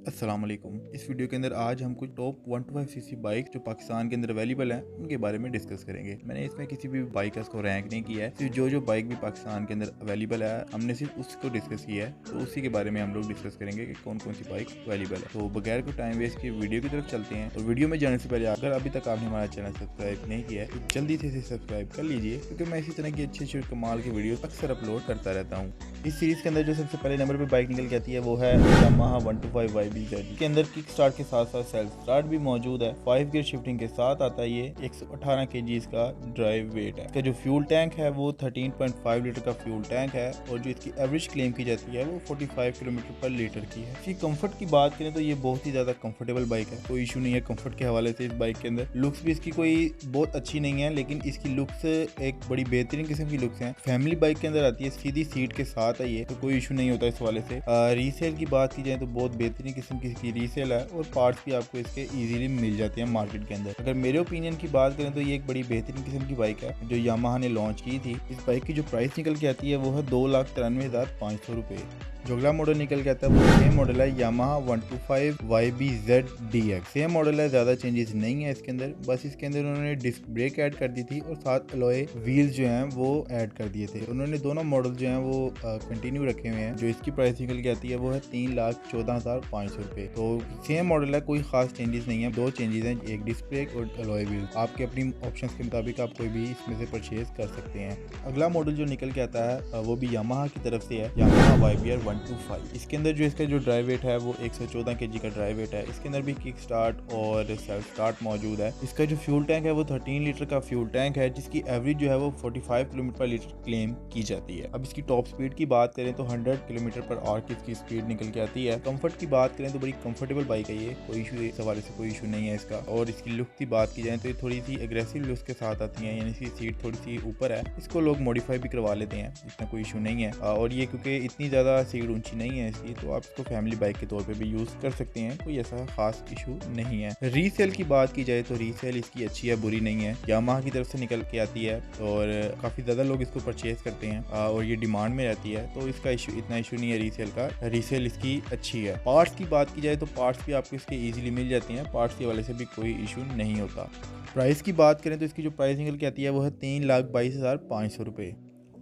अस्सलाम वालेकुम। इस वीडियो के अंदर आज हम कुछ टॉप 125 सीसी बाइक जो पाकिस्तान के अंदर अवेलेबल हैं उनके बारे में डिस्कस करेंगे। मैंने इसमें किसी भी बाइक का इसको रैंक नहीं किया है, सिर्फ जो बाइक भी पाकिस्तान के अंदर अवेलेबल है हमने सिर्फ उसको डिस्कस किया है, तो उसी के बारे में हम लोग डिस्कस करेंगे कि कौन कौन सी बाइक अवेलेबल है। तो बगैर कोई टाइम वेस्ट किए वीडियो की तरफ चलते हैं। और वीडियो में जाने से पहले अगर अभी तक आपने हमारा चैनल सब्सक्राइब नहीं किया है तो जल्दी से इसे सब्सक्राइब कर लीजिए, क्योंकि मैं इसी तरह की अच्छी कमाल की वीडियो अक्सर अपलोड करता रहता हूँ। इस सीरीज के अंदर जो सबसे पहले नंबर पे बाइक निकल के आती है वो है यामाहा 125 YBZ। के अंदर किक स्टार्ट के साथ साथ सेल्फ स्टार्ट भी मौजूद है। 5 गियर शिफ्टिंग के साथ आता है। ये 118 kg इसका ड्राइव वेट है। इसका जो फ्यूल टैंक है वो 13.5 लीटर का फ्यूल टैंक है और जो इसकी एवरेज क्लेम की जाती है वो 45 किलोमीटर पर लीटर की है। इसकी कंफर्ट की बात करें तो ये बहुत ही ज्यादा कंफर्टेबल बाइक है, कोई इशू नहीं है कंफर्ट के हवाले से। इस बाइक के अंदर लुक्स भी इसकी कोई बहुत अच्छी नहीं है, लेकिन इसकी लुक्स एक बड़ी बेहतरीन किस्म की लुक्स हैं। फैमिली बाइक के अंदर आती है, सीधी सीट के साथ है ये, तो कोई इशू नहीं होता इस वाले से। रीसेल की बात की जाए तो बहुत बेहतरीन किस्म की इसकी रीसेल है और पार्ट्स भी आपको इसके इजीली मिल जाते हैं मार्केट के अंदर। अगर मेरे ओपिनियन की बात करें तो ये एक बड़ी बेहतरीन किस्म की बाइक है जो यामाहा ने लॉन्च की थी। इस बाइक की जो प्राइस निकल के आती है वो है 2,93,500 रुपये। जो अगला मॉडल निकल के आता है वो सेम मॉडल है Yamaha 125 YBZ DX। Same model है, ज्यादा चेंजेस नहीं है इसके अंदर, बस इसके अंदर उन्होंने डिस्क ब्रेक ऐड कर दी थी और साथ अलॉय व्हील्स जो हैं वो ऐड कर दिए थे। उन्होंने दोनों मॉडल जो हैं वो कंटिन्यू रखे हुए हैं। जो इसकी प्राइस निकल के आती है वो है 3,14,500 रुपये। तो सेम मॉडल है, कोई खास चेंजेस नहीं है। दो चेंजेस हैं, एक डिस्क ब्रेक और अलॉय व्हील। आपके अपनी ऑप्शंस के मुताबिक आप कोई भी इसमें से परचेज कर सकते हैं। अगला मॉडल जो निकल के आता है वो भी यामाहा की तरफ से है, यामाहा YBR 125। इसके अंदर जो इसका जो ड्राइव वेट है वो 114 kg का ड्राइव वेट है। इसके अंदर भी किक स्टार्ट और सेल्फ स्टार्ट मौजूद है। इसका जो फ्यूल टैंक है वो 13 लीटर का फ्यूल टैंक है, जिसकी एवरेज जो है वो 45 किलोमीटर पर लीटर क्लेम की जाती है। अब इसकी टॉप स्पीड की बात करें तो 100 किलोमीटर पर आवर की इसकी स्पीड निकल के आती है। कंफर्ट की बात करें तो बड़ी कंफर्टेबल बाइक है ये, कोई इशू इस हवाले से कोई इशू नहीं है इसका। और इसकी लुक की बात की जाए तो ये थोड़ी सी एग्रेसिव लुक के साथ आती है, यानी इसकी सीट थोड़ी सी ऊपर है, इसको लोग मॉडिफाई भी करवा लेते हैं, इतना कोई इशू नहीं है। और ये क्योंकि इतनी ज़्यादा सीट ऊंची नहीं है इसकी, तो आप इसको फैमिली बाइक के तौर पे भी यूज़ कर सकते हैं, कोई ऐसा खास इशू नहीं है। रीसेल की बात की जाए तो रीसेल इसकी अच्छी है, बुरी नहीं है। यामाहा की तरफ से निकल के आती है और काफ़ी ज़्यादा लोग इसको परचेज करते हैं और ये डिमांड में रहती है, तो इसका इशू इतना इशू नहीं है रीसेल का। रीसेल इसकी अच्छी है। पार्ट्स की बात की जाए तो पार्ट्स भी आपको इसके ईजिली मिल जाती हैं, पार्ट्स के वाले से भी कोई इशू नहीं होता। प्राइस की बात करें तो इसकी जो प्राइस निकल के आती है वो है 3,22,500 रुपये।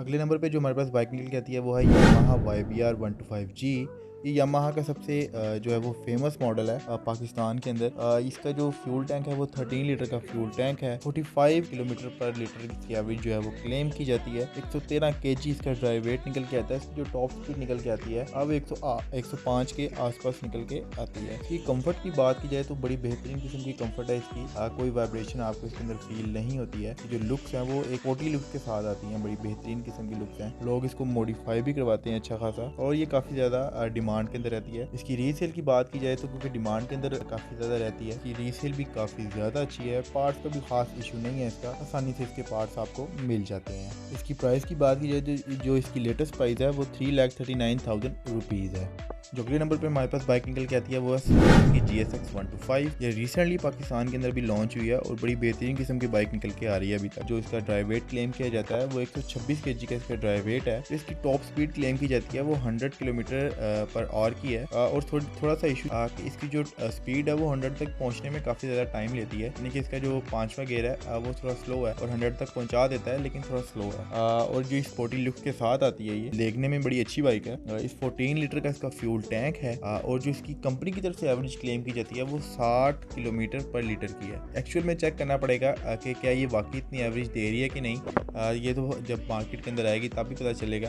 अगले नंबर पे जो हमारे पास बाइक निकल के आती है वो है यामाहा YBR 125G। ये यामाहा का सबसे जो है वो फेमस मॉडल है पाकिस्तान के अंदर। इसका जो फ्यूल टैंक है वो 13 लीटर का फ्यूल टैंक है। 45 किलोमीटर पर लीटर की एवरेज जो है वो क्लेम की जाती है। 113 kg इसका ड्राइव वेट निकल के आता है। इसकी जो टॉप स्पीड निकल के आती है अब 105 के आसपास निकल के आती है। इसकी कंफर्ट की बात की जाए तो बड़ी बेहतरीन किस्म की कंफर्ट है इसकी। कोई वाइब्रेशन आपको इसके अंदर फील नहीं होती है। जो लुक्स हैं वो एक स्पोर्टी लुक के साथ आती हैं, बड़ी बेहतरीन किस्म की लुक्स हैं। लोग इसको मॉडिफाई भी करवाते हैं अच्छा खासा, और ये काफ़ी ज़्यादा डिमांड के अंदर रहती है। इसकी रीसेल की बात की जाए तो क्योंकि डिमांड के अंदर काफी ज्यादा रहती है, इसकी रीसेल भी काफी ज्यादा अच्छी है। पार्ट्स का भी खास इशू नहीं है इसका, आसानी से इसके पार्ट्स आपको मिल जाते हैं। इसकी प्राइस की बात की जाए तो जो इसकी लेटेस्ट प्राइस है वो 3,39,000 रुपीज है। जो अगले नंबर पे हमारे पास बाइक निकल के आती है वो है सुजुकी GSX 125। ये रिसेंटली पाकिस्तान के अंदर भी लॉन्च हुई है और बड़ी बेहतरीन किस्म की बाइक निकल के आ रही है अभी तक। जो इसका ड्राइव वेट क्लेम किया जाता है वो 126 kg का इसका ड्राइव वेट है। तो इसकी टॉप स्पीड क्लेम की जाती है वो 100 किलोमीटर पर आवर की है। और थोड़ा सा इशू इसकी जो स्पीड है वो 100 तक पहुंचने में काफी ज्यादा टाइम लेती है, यानी कि इसका जो 5वां गियर है वो थोड़ा स्लो है और 100 तक पहुंचा देता है, लेकिन थोड़ा स्लो है। और जो स्पोर्टी लुक के साथ आती है, ये देखने में बड़ी अच्छी बाइक है। इस 14 लीटर का इसका फ्यूल टैंक है और जो इसकी कंपनी की तरफ से एवरेज क्लेम की जाती है वो 60 किलोमीटर पर लीटर की है। एक्चुअल में चेक करना पड़ेगा कि क्या ये वाकई इतनी एवरेज दे रही है कि नहीं। ये तो जब मार्केट के अंदर आएगी तब भी पता चलेगा,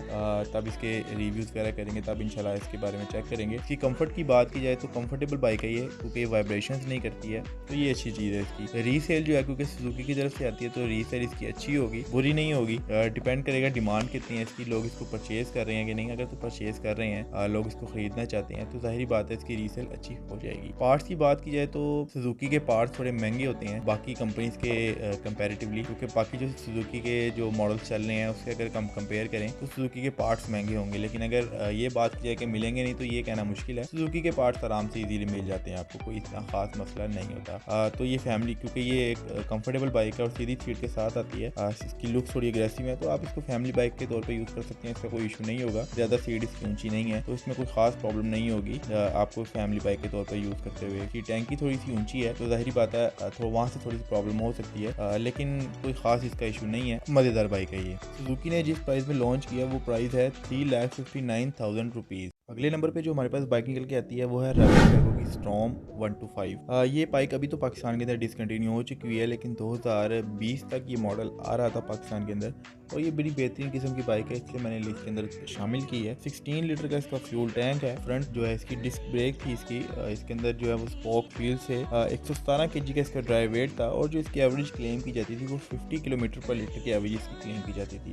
तब इसके रिव्यूज वगैरह करेंगे, तब इंशाल्लाह इसके बारे में चेक करेंगे। इसकी कंफर्ट की बात की जाए तो कंफर्टेबल बाइक है ये, क्योंकि वाइब्रेशंस नहीं करती है, तो ये अच्छी चीज़ है इसकी। रीसेल जो है क्योंकि सुजुकी की तरफ से आती है तो रीसेल इसकी अच्छी होगी, बुरी नहीं होगी। डिपेंड करेगा डिमांड कितनी है इसकी, लोग इसको परचेज कर रहे हैं कि नहीं। अगर तो परचेज कर रहे हैं, लोग इसको खरीदना चाहते हैं, तो जाहिर बात है इसकी रीसेल अच्छी हो जाएगी। पार्ट्स की बात की जाए तो सुजुकी के पार्ट्स थोड़े महंगे होते हैं बाकी कंपनीज के कंपैरेटिवली, क्योंकि बाकी जो सुजुकी के जो मॉडल्स चल रहे हैं उससे अगर हम कंपेयर करें तो सुजुकी के पार्ट्स महंगे होंगे। लेकिन अगर ये बात की जाए कि मिलेंगे नहीं नहीं तो ये कहना मुश्किल है। सुजुकी के पार्ट्स आराम से इजीली मिल जाते हैं, आपको कोई इतना खास मसला नहीं होता। तो ये फैमिली, क्योंकि ये एक कंफर्टेबल बाइक है और सीधी स्पीड के साथ आती है, इसकी लुक थोड़ी अग्रेसिव है, तो आप इसको फैमिली बाइक के तौर पर यूज़ कर सकते हैं। इसका कोई इशू नहीं होगा। ज़्यादा सीट इसकी ऊंची नहीं है तो इसमें कोई खास प्रॉब्लम नहीं होगी आपको फैमिली बाइक के तौर पर यूज़ करते हुए। कि टैंकी थोड़ी सी ऊंची है तो जाहिर बात है तो वहाँ से थोड़ी सी प्रॉब्लम हो सकती है, लेकिन कोई खास इसका इशू नहीं है। मज़ेदार बाइक है ये। सुजुकी ने जिस प्राइस में लॉन्च किया वो प्राइस है 3,59,000 रुपीज़। अगले नंबर पे जो हमारे पास बाइक निकल के आती है वो है रैपिड कार्गो की स्टॉर्म 125। ये बाइक अभी तो पाकिस्तान के अंदर डिसकंटिन्यू हो चुकी हुई है, लेकिन 2020 तक ये मॉडल आ रहा था पाकिस्तान के अंदर और ये बड़ी बेहतरीन किस्म की बाइक है, इसलिए मैंने लिस्ट के अंदर शामिल की है। 16 लीटर का इसका फ्यूल टैंक है। फ्रंट जो है इसकी डिस्क ब्रेक थी इसके अंदर जो है वो स्पोक व्हील से 117 kg का इसका ड्राइव वेट था और जो इसकी एवरेज क्लेम की जाती थी वो 50 किलोमीटर पर लीटर की एवरेज इसकी क्लेम की जाती थी।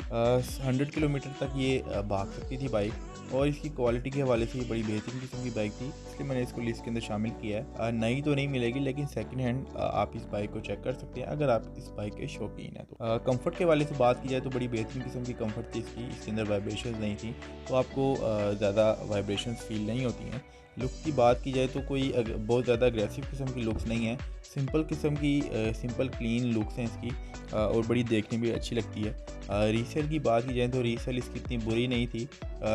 100 किलोमीटर तक ये भाग सकती थी बाइक और इसकी क्वालिटी के हवाले से ये बड़ी बेहतरीन किस्म की बाइक थी, इसलिए मैंने इसको लिस्ट के अंदर शामिल किया है। नई तो नहीं मिलेगी, लेकिन सेकंड हैंड आप इस बाइक को चेक कर सकते हैं अगर आप इस बाइक के शौकीन हैं तो। कंफर्ट के हवाले से बात की जाए तो बड़ी बेहतरीन किस्म की कंफर्ट थी इसके अंदर वाइब्रेशन नहीं थी, तो आपको ज़्यादा वाइब्रेशन फील नहीं होती हैं। लुक की बात की जाए तो कोई बहुत ज़्यादा अग्रेसिव किस्म की लुक्स नहीं है, सिंपल किस्म की सिंपल क्लीन लुक्स हैं इसकी और बड़ी देखने में अच्छी लगती है। रीसेल की बात की जाए तो रीसेल इसकी इतनी बुरी नहीं थी,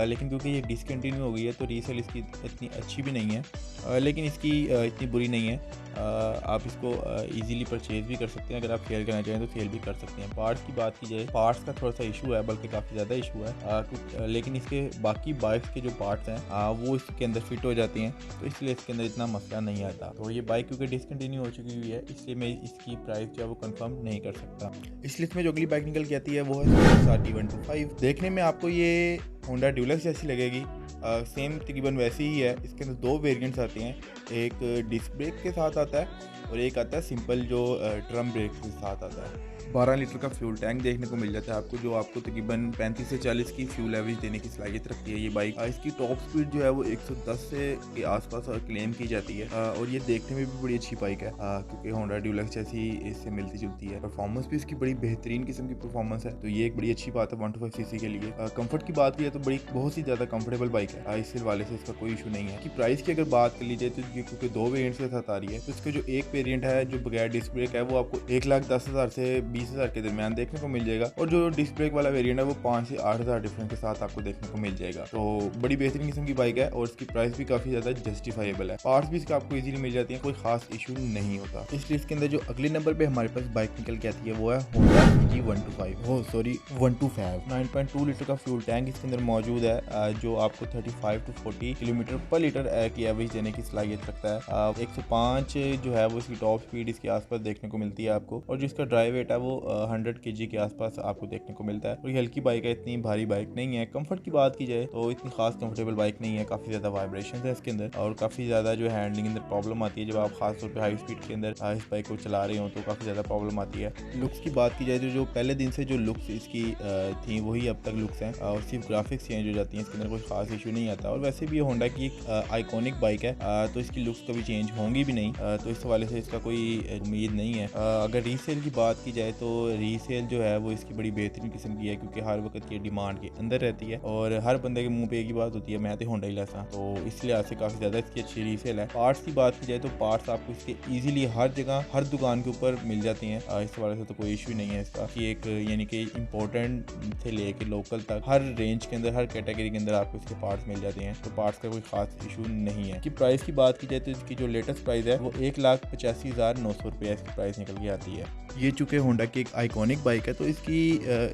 लेकिन क्योंकि ये डिसकंटिन्यू हो गई है तो रीसेल इसकी इतनी अच्छी भी नहीं है, लेकिन इसकी इतनी बुरी नहीं है। आप इसको इजीली परचेज़ भी कर सकते हैं, अगर आप सेल करना चाहें तो सेल भी कर सकते हैं। पार्ट्स की बात की जाए, पार्ट्स का थोड़ा सा इशू है, बल्कि काफ़ी ज़्यादा इशू है, लेकिन इसके बाकी बाइक्स के जो पार्ट्स हैं वो इसके अंदर फिट हो जाती हैं, तो इसलिए इसके अंदर इतना मसला नहीं आता। तो ये बाइक क्योंकि डिसकंटिन्यू हो चुकी हुई है, इसलिए मैं इसकी प्राइस जो है वो कंफर्म नहीं कर सकता। इस लिस्ट में जो अगली बाइक निकल के आती है वो है Suzuki 125। देखने में आपको ये होंडा ड्यूलक्स जैसी लगेगी, सेम तकरीबन वैसी ही है। इसके अंदर दो वेरिएंट्स आते हैं, एक डिस्क ब्रेक के साथ आता है और एक आता है सिंपल जो ड्रम ब्रेक के साथ आता है। 12 लीटर का फ्यूल टैंक देखने को मिल जाता है आपको, जो आपको तकरीबन 35 से 40 की फ्यूल एवरेज देने की सलाहियत रखती है ये बाइक। इसकी टॉप स्पीड जो है वो 110 से के आसपास क्लेम की जाती है और ये देखने में भी बड़ी अच्छी बाइक है, क्योंकि होंडा ड्यूलक्स जैसी इससे मिलती जुलती है। परफॉर्मेंस भी इसकी बड़ी बेहतरीन किस्म की परफॉर्मेंस है, तो ये एक बड़ी अच्छी बात है 125cc के लिए। कंफर्ट की बात की तो बहुत ही ज़्यादा कंफर्टेबल बाइक है, इस वाले से इसका कोई इशू नहीं है। कि प्राइस की अगर बात कर ली जाए तो ये क्योंकि दो वेरिएंट्स के साथ आ रही है, तो इसका जो एक वेरिएंट है जो बगैर डिस्क ब्रेक है वो आपको 1,10,000 से 20,000 के दरमियान देखने को मिल जाएगा, और जो डिस्क ब्रेक वाला वेरिएंट है वो 5 से 8,000 डिफरेंस के साथ आपको देखने को मिल जाएगा। तो बड़ी बेहतरीन किस्म की बाइक है और इसकी प्राइस भी काफी ज्यादा जस्टिफाइबल है। पार्ट्स भी इसका आपको इजीली मिल जाती है, कोई खास इशू नहीं होता। इसलिए इसके अंदर जो अगले नंबर पे हमारे पास बाइक निकल के आती है वो है होंडा CG 125 9.2 लीटर का फ्यूल टैंक इसके अंदर मौजूद है, जो आपको 35 to 40 किलोमीटर पर लीटर की एवरेज देने की सलाहियत रखता है। 105 जो है वो इसकी टॉप स्पीड इसके आसपास देखने को मिलती है आपको, और जो इसका ड्राइव वेट है वो 100 kg के आसपास आपको देखने को मिलता है। और ये हल्की बाइक है, इतनी भारी बाइक नहीं है। कंफर्ट की बात की जाए तो इतनी खास कंफर्टेबल बाइक नहीं है, काफी ज्यादा वाइब्रेशन है इसके अंदर और काफी ज्यादा जो हैंडलिंग अंदर प्रॉब्लम आती है। जब आप खास तौर पे हाई स्पीड के अंदर इस बाइक को चला रहे हो तो काफी ज्यादा प्रॉब्लम आती है। लुक्स की बात की जाए तो जो पहले दिन से जो लुक्स इसकी थी वही अब तक लुक्स हैं, और सिर्फ ग्राफिक्स चेंज हो जाती हैं, इसके अंदर कोई खास इशू नहीं आता। और वैसे भी ये होंडा की एक आइकॉनिक बाइक है, तो इसकी लुक्स कभी चेंज होंगी भी नहीं, तो इस हवाले से इसका कोई उम्मीद नहीं है। अगर रीसेल की बात की जाए तो रीसेल जो है वो इसकी बड़ी बेहतरीन किस्म की है, क्योंकि हर वक्त ये डिमांड के अंदर रहती है और हर बंदे के मुंह पे एक ही बात होती है, मैं तो होंडा ही लेसा, तो इस लिहाज से काफ़ी ज़्यादा इसकी अच्छी रीसेल है। पार्ट्स की बात की जाए तो पार्ट्स आपको इसके ईजिली हर जगह हर दुकान के ऊपर मिल जाती हैं, इस हवाले से तो कोई इशू नहीं है इसका कि एक यानी कि इम्पोर्टेंट से लेके लोकल तक हर रेंज के अंदर हर कैटेगरी के अंदर आपको इसके पार्ट्स मिल जाते हैं, तो पार्ट्स का कोई खास इशू नहीं है। कि प्राइस की बात की जाए तो इसकी जो लेटेस्ट प्राइस है वो 1,85,900 रुपये इसकी प्राइस निकल के आती है। ये चूँकि होंडा की एक आइकॉनिक बाइक है तो इसकी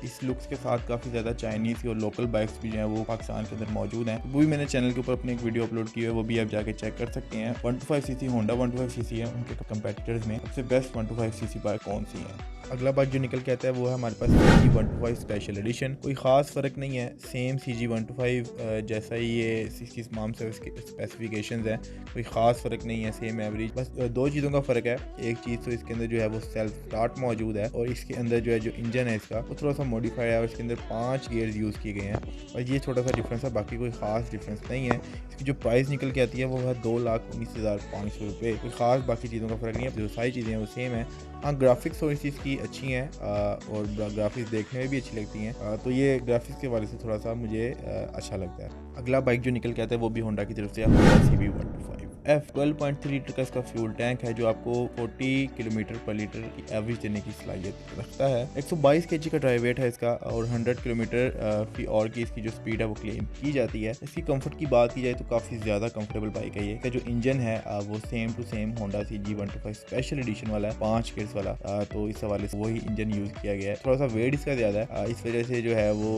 इस लुक्स के साथ काफ़ी ज़्यादा चाइनीज़ और लोकल बाइक्स भी जो है वो पाकिस्तान के अंदर मौजूद हैं, वो भी मैंने चैनल के ऊपर अपनी एक वीडियो अपलोड की है, वो भी आप जाके चेक कर सकते हैं। 125cc होंडा 125cc है, उनके कंपेटिटर्स में सबसे बेस्ट 125cc बाइक कौन सी है। अगला बाइक जो निकल के आता है वो है हमारे पास CG 125 स्पेशल एडिशन। कोई ख़ास फ़र्क नहीं है, सेम CG 125 जैसा ही ये इसकी तमाम से उसके स्पेसिफिकेशंस हैं, कोई ख़ास फ़र्क नहीं है, सेम एवरेज। बस दो चीज़ों का फ़र्क है, एक चीज़ तो इसके अंदर जो है वो सेल्फ स्टार्ट मौजूद है, और इसके अंदर जो है जो इंजन है इसका वो थोड़ा सा मॉडिफाइड है और इसके अंदर 5 गियर्स यूज़ किए गए हैं, और ये छोटा सा डिफरेंस है, बाकी कोई ख़ास डिफरेंस नहीं है। इसकी जो प्राइस निकल के आती है वो है 2,19,500 रुपये। कोई ख़ास बाकी चीज़ों का फ़र्क नहीं है, जो सारी चीज़ें हैं वो सेम है। हाँ, ग्राफिक्स थोड़ी सी इसकी अच्छी हैं और ग्राफिक्स देखने में भी अच्छी लगती हैं, तो ये ग्राफिक्स के वाले से थोड़ा सा मुझे अच्छा लगता है। अगला बाइक जो निकल के आता है वो भी होंडा की तरफ से है, होंडा CB125F। 12.3 लीटर का इसका फ्यूल टैंक है जो आपको 40 किलोमीटर पर लीटर की एवरेज देने की सलाहियत रखता है। 122 kg का ड्राइव वेट है इसका और 100 किलोमीटर फी और की इसकी जो स्पीड है वो क्लेम की जाती है। इसकी कंफर्ट की बात की जाए तो काफ़ी ज़्यादा कंफर्टेबल बाइक है ये। इसका जो इंजन है वो same to same Honda CG125 special edition वाला है, 5 गियर्स वाला। तो इस हवाले से वही इंजन यूज़ किया गया है। थोड़ा सा वेट इसका ज़्यादा है, इस वजह से जो है वो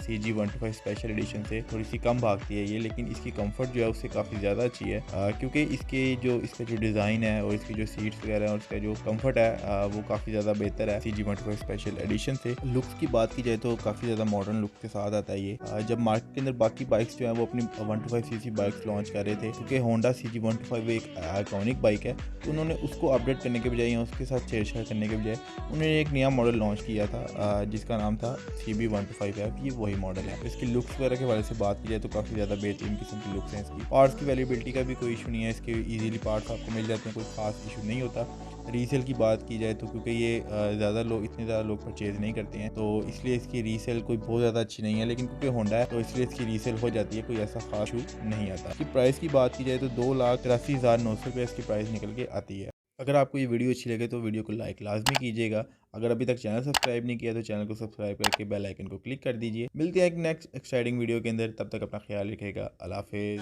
CG125 स्पेशल एडिशन से थोड़ी सी कम भागती है ये, लेकिन इसकी कंफर्ट जो है उससे काफ़ी ज़्यादा अच्छी है क्योंकि इसका जो डिज़ाइन है और इसकी जो सीट्स वगैरह और इसका जो कंफर्ट है वो काफ़ी ज़्यादा बेहतर है CG125 स्पेशल एडिशन से। लुक्स की बात की जाए तो काफ़ी ज़्यादा मॉडर्न लुक के साथ आता है ये। जब मार्केट के अंदर बाकी बाइक्स जो है वो अपनी 125cc बाइक्स लॉन्च कर रहे थे, क्योंकि होंडा CG125 एक आइकॉनिक बाइक है, तो उन्होंने उसको अपडेट करने के बजाय या उसके साथ छेड़छाड़ करने के बजाय उन्होंने एक नया मॉडल लॉन्च किया था जिसका नाम था CB125F। ये वही मॉडल है। इसकी लुक्स वगैरह के बारे से बात की जाए तो काफ़ी ज़्यादा बेहतरीन किस्म की लुक्स हैं इसकी। पार्ट्स की अवेलेबिलिटी का भी कोई इशू नहीं है, इसके इजीली पार्ट्स आपको मिल जाते हैं, कोई खास इशू नहीं होता। रीसेल की बात की जाए तो क्योंकि ये इतने ज़्यादा लोग परचेज़ नहीं करते हैं, तो इसलिए इसकी रीसेल कोई बहुत ज़्यादा अच्छी नहीं है, लेकिन क्योंकि होंडा है तो इसलिए इसकी रीसेल हो जाती है, कोई ऐसा खास इशू नहीं आता। इसकी प्राइस की बात की जाए तो 2,83,900 रुपये इसकी प्राइस निकल के आती है। अगर आपको ये वीडियो अच्छी लगे तो वीडियो को लाइक लाजमी कीजिएगा। अगर अभी तक चैनल सब्सक्राइब नहीं किया तो चैनल को सब्सक्राइब करके बेल आइकन को क्लिक कर दीजिए। मिलते हैं एक नेक्स्ट एक्साइटिंग वीडियो के अंदर, तब तक अपना ख्याल रखिएगा। अल्लाह हाफिज़।